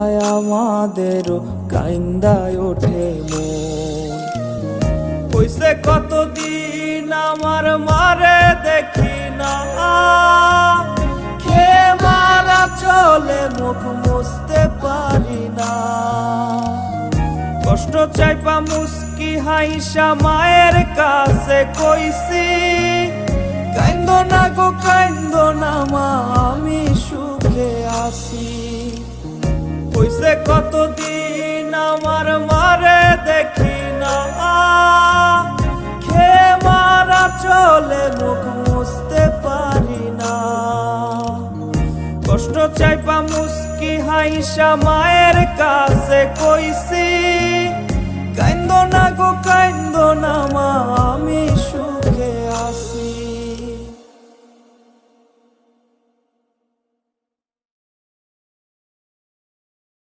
আমাদেরও কাইন্দায় ওঠে মন। হইছে কতদিন আমার মারে দেখি না, খে মারা চলে মুখ মুছতে পারি না। কষ্ট চাইপা মুস্কি হাইসা মায়ের কাছে কইছি, কাইন্দো না গো কাইন্দো না মা, আমি সুখে আছি। হইছে কতদিন আমার মারে দেখি না, খে মারা চলে মুখ মুছতে পারি না। কষ্ট চাইপা মুস্কি হাইসা মায়ের কাছে কইছি, কাইন্দো না গো কাইন্দো না মা, আমি সুখে আছি।